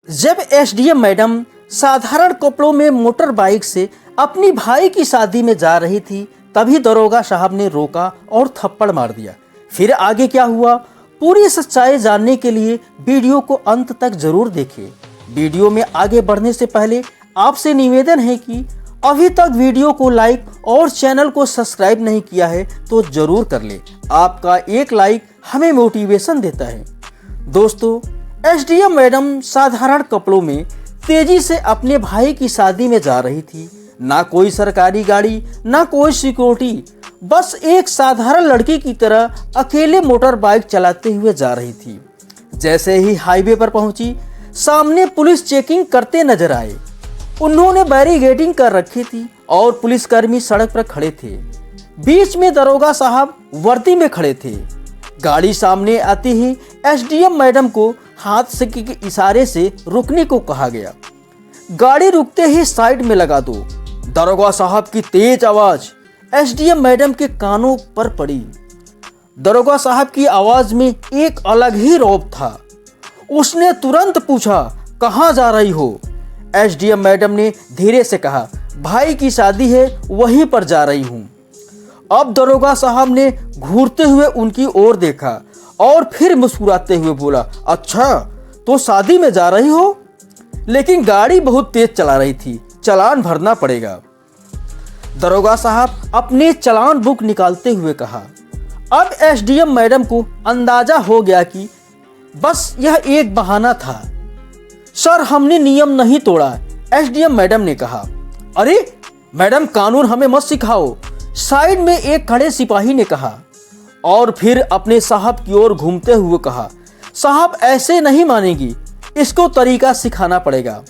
जब SDM madam साधारण कपड़ों में मोटर बाइक से अपनी भाई की शादी में जा रही थी, तभी दरोगा साहब ने रोका और थप्पड़ मार दिया। फिर आगे क्या हुआ, पूरी सच्चाई जानने के लिए वीडियो को अंत तक जरूर देखें। वीडियो में आगे बढ़ने से पहले आपसे निवेदन है कि अभी तक वीडियो को लाइक और चैनल को सब्सक्राइब नहीं किया है तो जरूर कर ले। आपका एक लाइक हमें मोटिवेशन देता है। दोस्तों, एसडीएम मैडम साधारण कपड़ों में तेजी से अपने भाई की शादी में जा रही थी। ना कोई सरकारी गाड़ी, ना कोई सिक्योरिटी, बस एक साधारण लड़की की तरह अकेले मोटर बाइक चलाते हुए जा रही थी। जैसे ही हाईवे पर पहुंची, सामने पुलिस चेकिंग करते नजर आए। उन्होंने बैरिकेडिंग कर रखी थी और पुलिसकर्मी सड़क पर खड़े थे। बीच में दरोगा साहब वर्दी में खड़े थे। गाड़ी सामने आते ही एसडीएम मैडम को हाथ से के इशारे से रुकने को कहा गया। गाड़ी रुकते ही साइड में लगा दो। दरोगा साहब की तेज आवाज एसडीएम मैडम के कानों पर पड़ी। दरोगा साहब की आवाज में एक अलग ही रौब था। उसने तुरंत पूछा, कहाँ जा रही हो? एसडीएम मैडम ने धीरे से कहा, भाई की शादी है, वहीं पर जा रही हूं। अब दरोगा साहब ने घूरते हुए उनकी ओर देखा और फिर मुस्कुराते हुए बोला, अच्छा तो शादी में जा रही हो? लेकिन गाड़ी बहुत तेज चला रही थी, चालान भरना पड़ेगा। दरोगा साहब अपने चालान बुक निकालते हुए कहा। अब एसडीएम मैडम को अंदाजा हो गया कि बस यह एक बहाना था। सर, हमने नियम नहीं तोड़ा, एसडीएम मैडम ने कहा। अरे मैडम, कानून हमें मत सिखाओ, साइड में एक खड़े सिपाही ने कहा। और फिर अपने साहब की ओर घूमते हुए कहा, साहब ऐसे नहीं मानेगी, इसको तरीका सिखाना पड़ेगा।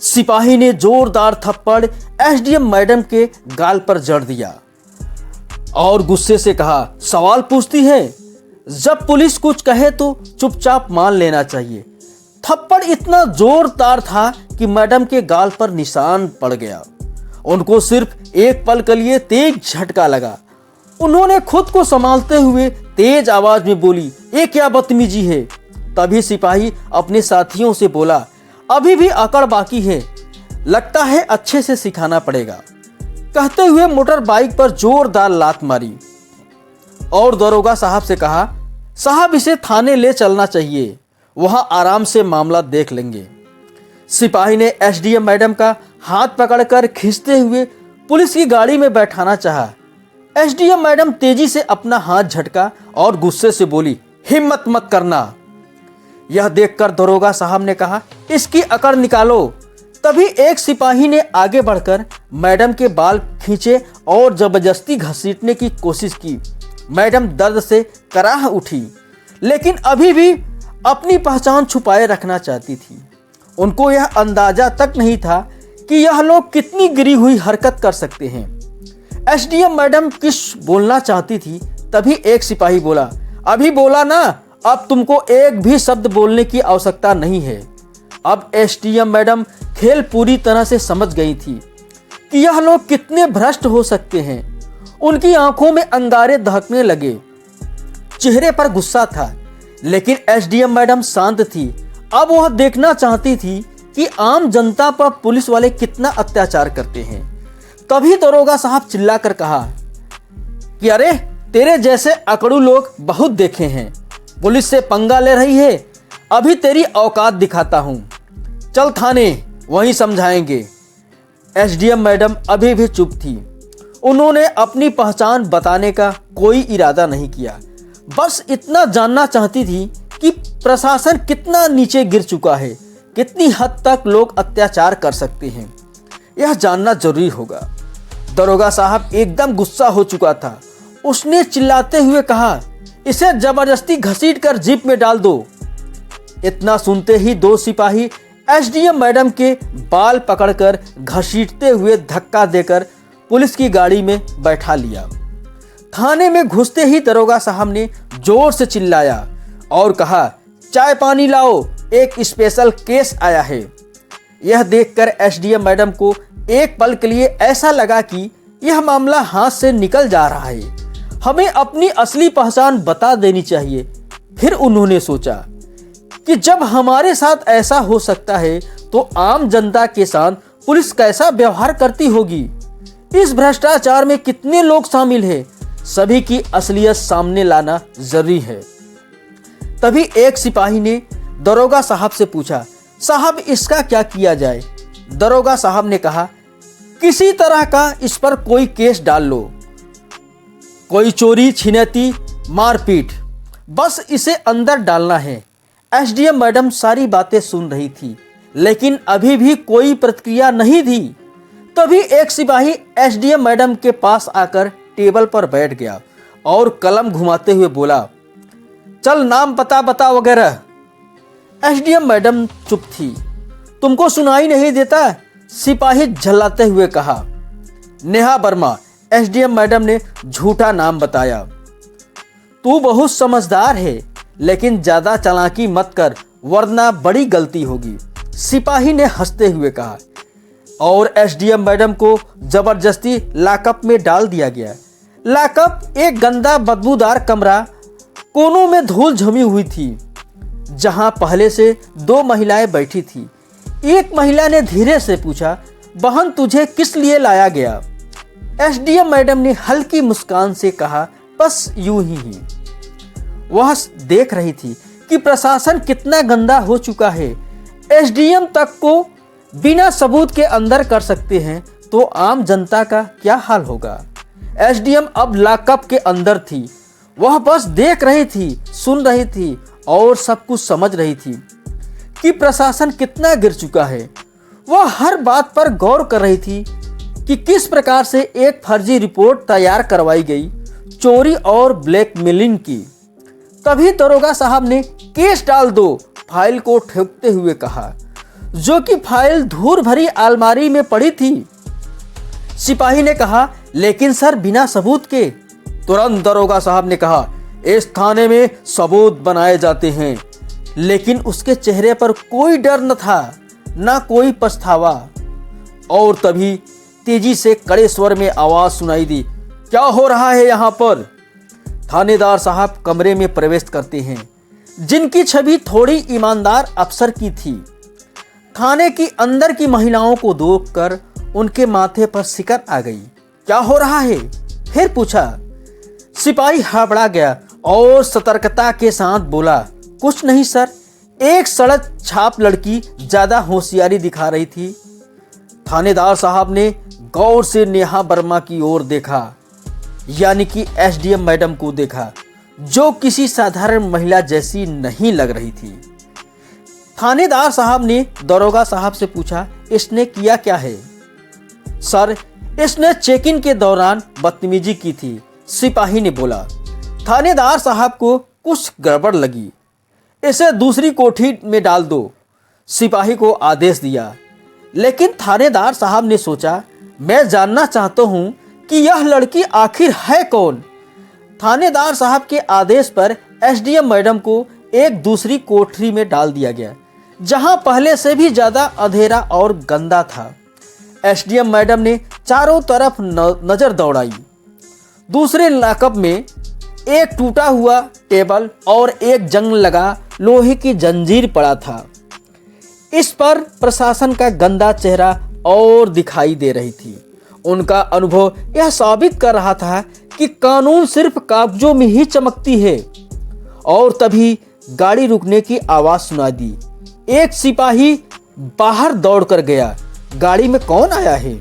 सिपाही ने जोरदार थप्पड़ एसडीएम मैडम के गाल पर जड़ दिया और गुस्से से कहा, सवाल पूछती है? जब पुलिस कुछ कहे तो चुपचाप मान लेना चाहिए। थप्पड़ इतना जोरदार था कि मैडम के गाल पर निशान पड़ गया। उनको सिर्फ एक पल के लिए तेज झटका लगा। उन्होंने खुद को संभालते हुए तेज आवाज में बोली, ये क्या बदतमीजी है? तभी सिपाही अपने साथियों से बोला, अभी भी अकड़ बाकी है, लगता है अच्छे से सिखाना पड़ेगा। कहते हुए मोटर बाइक पर जोरदार लात मारी और दरोगा साहब से कहा, साहब इसे थाने ले चलना चाहिए, वहां आराम से मामला देख लेंगे। सिपाही ने एसडीएम मैडम का हाथ पकड़कर खींचते हुए पुलिस की गाड़ी में बैठाना चाहा। एसडीएम मैडम तेजी से अपना हाथ झटका और गुस्से से बोली, हिम्मत मत करना। यह देखकर दरोगा साहब ने कहा, इसकी अकड़ निकालो। तभी एक सिपाही ने आगे बढ़कर मैडम के बाल खींचे और जबरदस्ती घसीटने की कोशिश की। मैडम दर्द से कराह उठी, लेकिन अभी भी अपनी पहचान छुपाए रखना चाहती थी। उनको यह अंदाजा तक नहीं था कि यह लोग कितनी गिरी हुई हरकत कर सकते हैं। एसडीएम मैडम कुछ बोलना चाहती थी, तभी एक सिपाही बोला, अभी बोला ना, अब तुमको एक भी शब्द बोलने की आवश्यकता नहीं है। अब एसडीएम मैडम खेल पूरी तरह से समझ गई थी कि यह लोग कितने भ्रष्ट हो सकते हैं। उनकी आंखों में अंगारे दहकने लगे, चेहरे पर गुस्सा था, लेकिन एसडीएम मैडम शांत थी। अब वह देखना चाहती थी कि आम जनता पर पुलिस वाले कितना अत्याचार करते हैं। तभी दरोगा साहब चिल्लाकर कहा कि अरे, तेरे जैसे अकड़ू लोग बहुत देखे हैं, पुलिस से पंगा ले रही है, अभी तेरी औकात दिखाता हूं, चल थाने, वहीं समझाएंगे। एसडीएम मैडम अभी भी चुप थी। उन्होंने अपनी पहचान बताने का कोई इरादा नहीं किया, बस इतना जानना चाहती थी कि प्रशासन कितना नीचे गिर चुका है, कितनी हद तक लोग अत्याचार कर सकते हैं, यह जानना जरूरी होगा। दरोगा साहब एकदम गुस्सा हो चुका था। उसने चिल्लाते हुए कहा, इसे जबरदस्ती घसीटकर जीप में डाल दो। इतना सुनते ही दो सिपाही एसडीएम मैडम के बाल पकड़कर घसीटते हुए धक्का देकर पुलिस की गाड़ी में बैठा लिया। थाने में घुसते ही दरोगा साहब ने जोर से चिल्लाया और कहा, चाय पानी लाओ, एक स्पेशल केस आया है। यह देखकर एसडीएम मैडम को एक पल के लिए ऐसा लगा कि यह मामला हाथ से निकल जा रहा है, हमें अपनी असली पहचान बता देनी चाहिए। फिर उन्होंने सोचा कि जब हमारे साथ ऐसा हो सकता है तो आम जनता के साथ पुलिस कैसा व्यवहार करती होगी। इस भ्रष्टाचार में कितने लोग शामिल हैं, सभी की असलियत सामने लाना जरूरी है। तभी एक सिपाही ने दरोगा साहब से पूछा, साहब इसका क्या किया जाए। दरोगा साहब ने कहा, किसी तरह का इस पर कोई केस डाल लो, कोई चोरी छिनैती मारपीट, बस इसे अंदर डालना है। एसडीएम मैडम सारी बातें सुन रही थी, लेकिन अभी भी कोई प्रतिक्रिया नहीं थी। तभी एक सिपाही एसडीएम मैडम के पास आकर टेबल पर बैठ गया और कलम घुमाते हुए बोला, चल नाम पता बता वगैरह। एसडीएम मैडम चुप थी। तुमको सुनाई नहीं देता? सिपाही झल्लाते हुए कहा। नेहा वर्मा। एसडीएम मैडम ने झूठा नाम बताया। तू बहुत समझदार है, लेकिन ज्यादा चालाकी मत कर वरना बड़ी गलती होगी, सिपाही ने हंसते हुए कहा। और एसडीएम मैडम को जबरदस्ती लॉकअप में डाल दिया गया। लॉकअप एक गंदा बदबूदार कमरा, कोनों में धूल जमी हुई थी, जहां पहले से 2 महिलाएं बैठी थी। एक महिला ने धीरे से पूछा, बहन तुझे किस लिए लाया गया? एसडीएम मैडम ने हल्की मुस्कान से कहा, बस यूं ही। वह देख रही थी कि प्रशासन कितना गंदा हो चुका है। एसडीएम तक को बिना सबूत के अंदर कर सकते हैं, तो आम जनता का क्या हाल होगा। एसडीएम अब लॉकअप के अंदर थी। वह बस देख रही थी, सुन रही थी और सब कुछ समझ रही थी कि प्रशासन कितना गिर चुका है। वह हर बात पर गौर कर रही थी कि किस प्रकार से एक फर्जी रिपोर्ट तैयार करवाई गई, चोरी और ब्लैकमेलिंग की। तभी दरोगा साहब ने केस डाल दो, फाइल को ठोकते हुए कहा, जो कि फाइल धूल भरी अलमारी में पड़ी थी। सिपाही ने कहा, लेकिन सर बिना सबूत के। तुरंत दरोगा साहब ने कहा, इस थाने में सबूत बनाए जाते हैं। लेकिन उसके चेहरे पर कोई डर न था, ना कोई पछतावा। और तभी तेजी से कड़े स्वर में आवाज सुनाई दी, क्या हो रहा है यहाँ पर? थानेदार साहब कमरे में प्रवेश करते हैं, जिनकी छवि थोड़ी ईमानदार अफसर की थी। थाने की अंदर की महिलाओं को देखकर उनके माथे पर सिकर आ गई। क्या हो रहा है? फिर पूछा। सिपाही हड़बड़ा गया और सतर्कता के साथ बोला, कुछ नहीं सर, एक सड़क छाप लड़की ज्यादा होशियारी दिखा रही थी। थानेदार साहब ने गौर से नेहा वर्मा की ओर देखा, यानी कि एसडीएम मैडम को देखा, जो किसी साधारण महिला जैसी नहीं लग रही थी। थानेदार साहब ने दरोगा साहब से पूछा, इसने किया क्या है? सर, इसने चेक इन के दौरान बदतमीजी की थी, सिपाही ने बोला। थानेदार साहब को कुछ गड़बड़ लगी। इसे दूसरी कोठी में डाल दो, सिपाही को आदेश दिया। लेकिन थानेदार साहब ने सोचा, मैं जानना चाहता हूं कि यह लड़की आखिर है कौन। थानेदार साहब के आदेश पर एसडीएम मैडम को एक दूसरी कोठरी में डाल दिया गया, जहां पहले से भी ज्यादा अंधेरा और गंदा था। एसडीएम मैडम ने चारों तरफ नजर दौड़ाई। दूसरे लॉकअप में एक टूटा हुआ टेबल और एक जंग लगा लोहे की जंजीर पड़ा था। इस पर प्रशासन का गंदा चेहरा और दिखाई दे रही थी। उनका अनुभव यह साबित कर रहा था कि कानून सिर्फ कागजों में ही चमकती है। और तभी गाड़ी रुकने की आवाज सुना दी। एक सिपाही बाहर दौड़कर गया, गाड़ी में कौन आया है?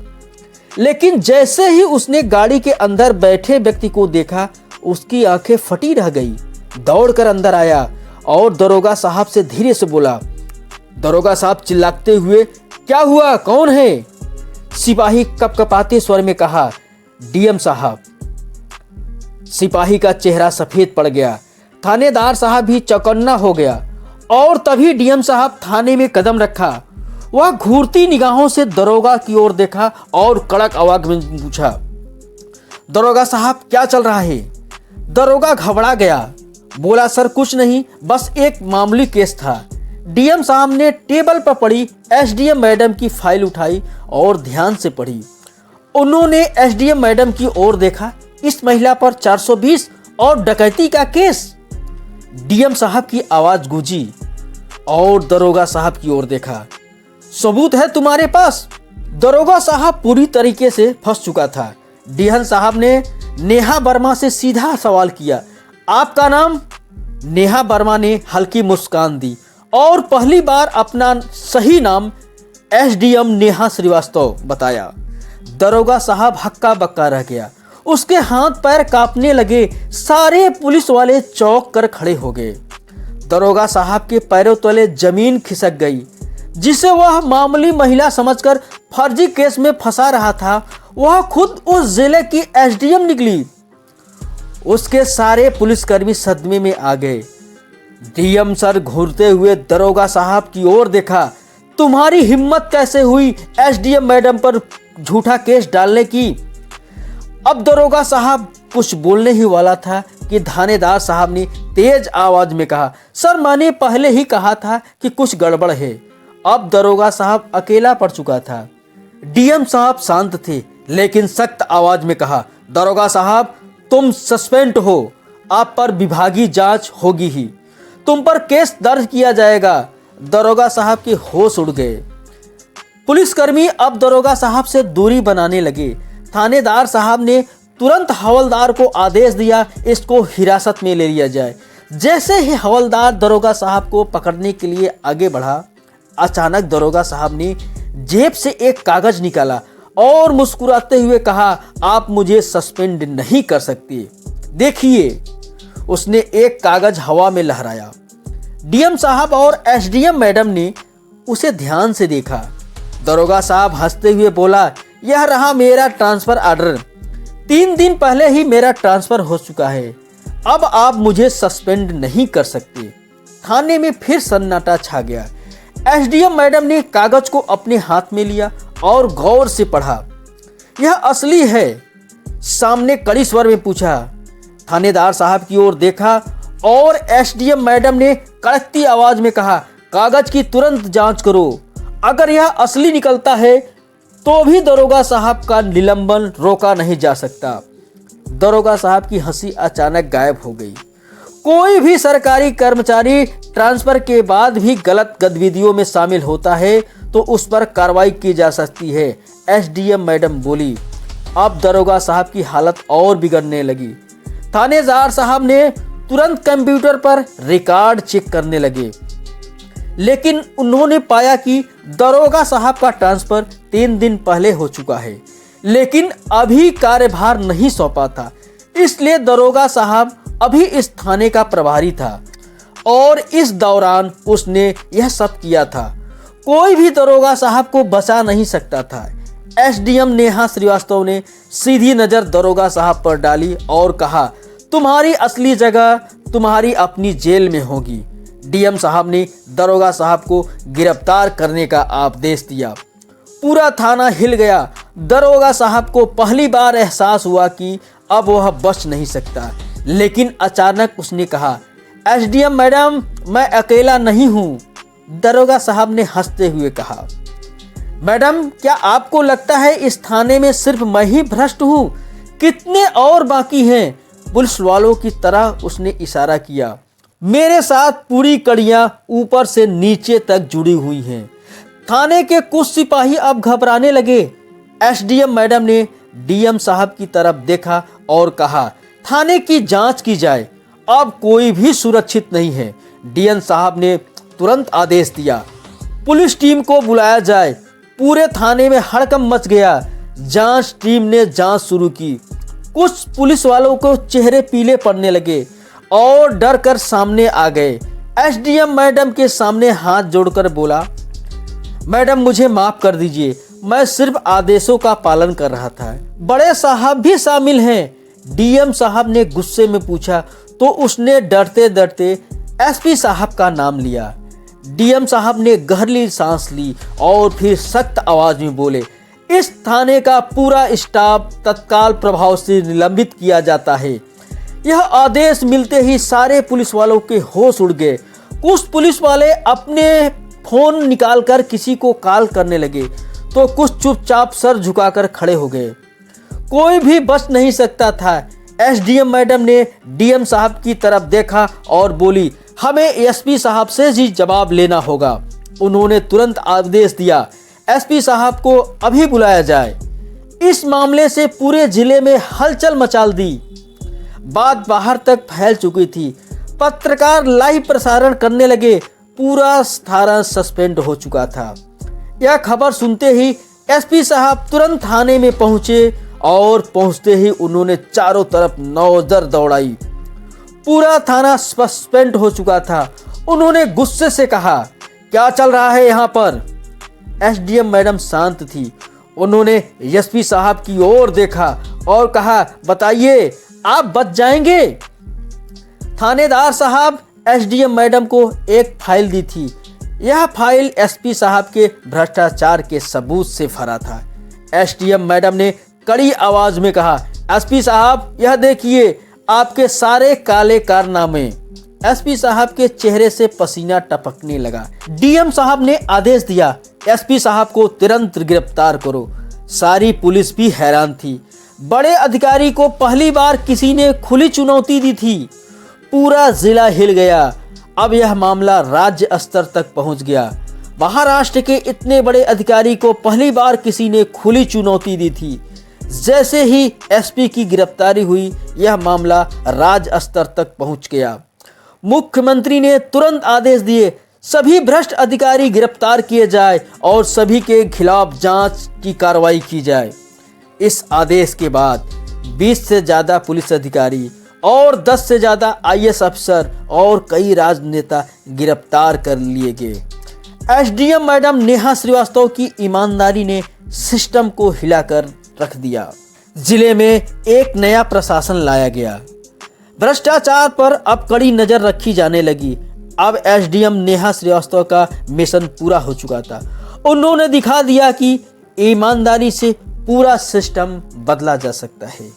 लेकिन जैसे ही उसने गाड़ी के अंदर बैठे व्यक्ति को देखा, उसकी आंखें फटी रह गई। दौड़कर अंदर आया और दरोगा साहब से धीरे से बोला। दरोगा साहब चिल्लाते हुए, क्या हुआ, कौन है? सिपाही कपकपाते स्वर में कहा, डीएम साहब। सिपाही का चेहरा सफेद पड़ गया। थानेदार साहब भी चौकन्ना हो गया। और तभी डीएम साहब थाने में कदम रखा। वह घूरती निगाहों से दरोगा की ओर देखा और कड़क आवाज में पूछा, दरोगा साहब क्या चल रहा है? दरोगा घबरा गया, बोला, सर कुछ नहीं, बस एक मामूली केस था। डीएम साहब ने टेबल पर पड़ी एसडीएम मैडम की फाइल उठाई और ध्यान से पढ़ी। उन्होंने एसडीएम मैडम की ओर देखा। इस महिला पर 420 और डकैती का केस। डीएम साहब की आवाज गूंजी, और दरोगा साहब की ओर देखा। सबूत है तुम्हारे पास? दरोगा साहब पूरी तरीके से फंस चुका था। डीएन साहब ने नेहा वर्मा से सीधा सवाल किया, आपका नाम? नेहा वर्मा ने हल्की मुस्कान दी और पहली बार अपना सही नाम एसडीएम नेहा श्रीवास्तव बताया। दरोगा साहब हक्का बक्का रह गया। उसके हाथ पैर कांपने लगे। सारे पुलिस वाले चौंक कर खड़े हो गए। दरोगा साहब के पैरों तले जमीन खिसक गई। जिसे वह मामूली महिला समझकर फर्जी केस में फंसा रहा था, वह खुद उस जिले की एसडीएम निकली। उसके सारे पुलिसकर्मी सदमे में आ गए। डीएम सर घूरते हुए दरोगा साहब की ओर देखा। तुम्हारी हिम्मत कैसे हुई एसडीएम मैडम पर झूठा केस डालने की? अब दरोगा साहब कुछ बोलने ही वाला था कि थानेदार साहब ने तेज आवाज में कहा, सर मैंने पहले ही कहा था कि कुछ गड़बड़ है। अब दरोगा साहब अकेला पड़ चुका था। डीएम साहब शांत थे लेकिन सख्त आवाज में कहा, दरोगा साहब तुम सस्पेंड हो, आप पर विभागीय जांच होगी ही, तुम पर केस दर्ज किया जाएगा। दरोगा साहब के होश उड़ गए। पुलिसकर्मी अब दरोगा साहब से दूरी बनाने लगे। थानेदार साहब ने तुरंत हवलदार को आदेश दिया, इसको हिरासत में ले लिया जाए। जैसे ही हवलदार दरोगा साहब को पकड़ने के लिए आगे बढ़ा, अचानक दरोगा साहब ने जेब से एक कागज निकाला और मुस्कुराते हुए कहा, आप मुझे सस्पेंड नहीं कर सकते। देखिए, उसने एक कागज हवा में लहराया। डीएम साहब और एसडीएम मैडम ने उसे ध्यान से देखा। दरोगा साहब हंसते हुए बोला, यह रहा मेरा ट्रांसफर ऑर्डर। 3 दिन पहले ही मेरा ट्रांसफर हो चुका है। अब आप मुझे सस्पेंड नहीं कर सकते। थाने में फिर सन्नाटा छा गया। एसडीएम मैडम ने कागज को अपने हाथ में लिया और गौर से पढ़ा। यह असली है? सामने कड़ी स्वर में पूछा। थानेदार साहब की ओर देखा और एसडीएम मैडम ने कड़कती आवाज में कहा, कागज की तुरंत जांच करो। अगर यह असली निकलता है तो भी दरोगा साहब का निलंबन रोका नहीं जा सकता। दरोगा साहब की हंसी अचानक गायब हो गई। कोई भी सरकारी कर्मचारी ट्रांसफर के बाद भी गलत गतिविधियों में शामिल होता है तो उस पर कार्रवाई की जा सकती है, एसडीएम मैडम बोली। अब दरोगा साहब की हालत और बिगड़ने लगी। थानेदार साहब ने तुरंत कंप्यूटर पर रिकॉर्ड चेक करने लगे, लेकिन उन्होंने पाया कि दरोगा साहब का ट्रांसफर 3 दिन पहले हो चुका है, लेकिन अभी कार्यभार नहीं सौंपा था। इसलिए दरोगा साहब अभी इस थाने का प्रभारी था और इस दौरान उसने यह सब किया था। कोई भी दरोगा साहब को बचा नहीं सकता था। एसडीएम नेहा श्रीवास्तव ने सीधी नजर दरोगा साहब पर डाली और कहा, तुम्हारी असली जगह तुम्हारी अपनी जेल में होगी। डीएम साहब ने दरोगा साहब को गिरफ्तार करने का आदेश दिया। पूरा थाना हिल गया। दरोगा साहब को पहली बार एहसास हुआ कि अब वह बच नहीं सकता, लेकिन अचानक उसने कहा, एसडीएम मैडम मैं अकेला नहीं हूँ। दरोगा साहब ने हंसते हुए कहा, मैडम क्या आपको लगता है इस थाने में सिर्फ मैं ही भ्रष्ट हूँ? कितने और बाकी हैं? पुलिस वालों की तरह उसने इशारा किया। मेरे साथ पूरी कड़ियां ऊपर से नीचे तक जुड़ी हुई हैं। थाने के कुछ सिपाही अब घबराने लगे। एसडीएम मैडम ने डीएम साहब की तरफ देखा और कहा, थाने की जांच की जाए, अब कोई भी सुरक्षित नहीं है। डीएम साहब ने तुरंत आदेश दिया, पुलिस टीम को बुलाया जाए। पूरे थाने में हड़कंप मच गया। जांच टीम ने जांच शुरू की। कुछ पुलिस वालों को चेहरे पीले पड़ने लगे और डर कर सामने आ गए। एसडीएम मैडम के सामने हाथ जोड़कर बोला, मैडम मुझे माफ कर दीजिए, मैं सिर्फ आदेशों का पालन कर रहा था। बड़े साहब भी शामिल हैं? डीएम साहब ने गुस्से में पूछा तो उसने डरते डरते एसपी साहब का नाम लिया। डीएम साहब ने गहरी सांस ली और फिर सख्त आवाज में बोले, इस थाने का पूरा स्टाफ तत्काल प्रभाव से निलंबित किया जाता है। यह आदेश मिलते ही सारे पुलिस वालों के होश उड़ गए। कुछ पुलिस वाले अपने फोन निकालकर किसी को कॉल करने लगे तो कुछ चुपचाप सर झुकाकर खड़े हो गए। कोई भी बच नहीं सकता था। एसडीएम मैडम ने डीएम साहब की तरफ देखा और बोली, हमें एसपी साहब से ही जवाब लेना होगा। उन्होंने तुरंत आदेश दिया एसपी साहब को अभी बुलाया जाए। इस मामले से पूरे जिले में हलचल मचा दी। बात बाहर तक फैल चुकी थी। पत्रकार लाइव प्रसारण करने लगे। पूरा थाना सस्पेंड हो चुका था। यह खबर सुनते ही एसपी साहब तुरंत थाने में पहुंचे और पहुंचते ही उन्होंने चारों तरफ नौजर दौड़ाई। पूरा थाना सस्पेंड हो चुका था। उन्होंने गुस्से से कहा, क्या चल रहा है यहाँ पर? एसडीएम मैडम शांत थी। उन्होंने एसपी साहब की ओर देखा और कहा, बताइए, आप बच जाएंगे। थानेदार साहब एसडीएम मैडम को एक फाइल दी थी। यह फाइल एसपी साहब के भ्रष्टाचार के सबूत से भरा था। एसडीएम मैडम ने कड़ी आवाज में कहा, एसपी साहब, यह देखिए आपके सारे काले कारनामे। एसपी साहब के चेहरे से पसीना टपकने लगा। डीएम साहब ने आदेश दिया, एसपी साहब को तुरंत गिरफ्तार करो। सारी पुलिस भी हैरान थी। बड़े अधिकारी को पहली बार किसी ने खुली चुनौती दी थी। पूरा जिला हिल गया। अब यह मामला राज्य स्तर तक पहुंच गया। महाराष्ट्र के इतने बड़े अधिकारी को पहली बार किसी ने खुली चुनौती दी थी। जैसे ही एसपी की गिरफ्तारी हुई, यह मामला राज्य स्तर तक पहुंच गया। मुख्यमंत्री ने तुरंत आदेश दिए, सभी भ्रष्ट अधिकारी गिरफ्तार किए जाए और सभी के खिलाफ जांच की कार्रवाई की जाए। इस आदेश के बाद 20 से ज़्यादा पुलिस अधिकारी और 10 से ज़्यादा आईएएस अफसर और कई राजनेता गिरफ्तार कर लिए गए। एसडीएम मैडम नेहा श्रीवास्तव की ईमानदारी ने सिस्टम को हिलाकर रख दिया। जिले में एक नया प्रशासन लाया गया। भ्रष्टाचार पर अब कड़ी नजर रखी जाने लगी। अब एसडीएम नेहा श्रीवास्तव का मिशन पूरा हो चुका था। उन्होंने दिखा दिया कि ईमानदारी से पूरा सिस्टम बदला जा सकता है।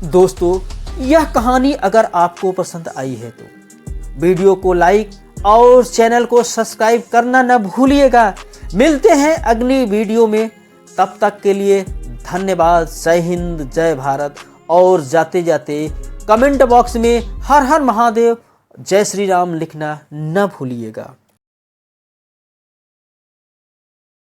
दोस्तों, यह कहानी अगर आपको पसंद आई है तो वीडियो को लाइक और चैनल को सब्सक्राइब करना न भूलिएगा। मिलते हैं अगली वीडियो में। तब तक के लिए धन्यवाद। जय हिंद, जय भारत। और जाते जाते कमेंट बॉक्स में हर हर महादेव, जय श्री राम लिखना न भूलिएगा।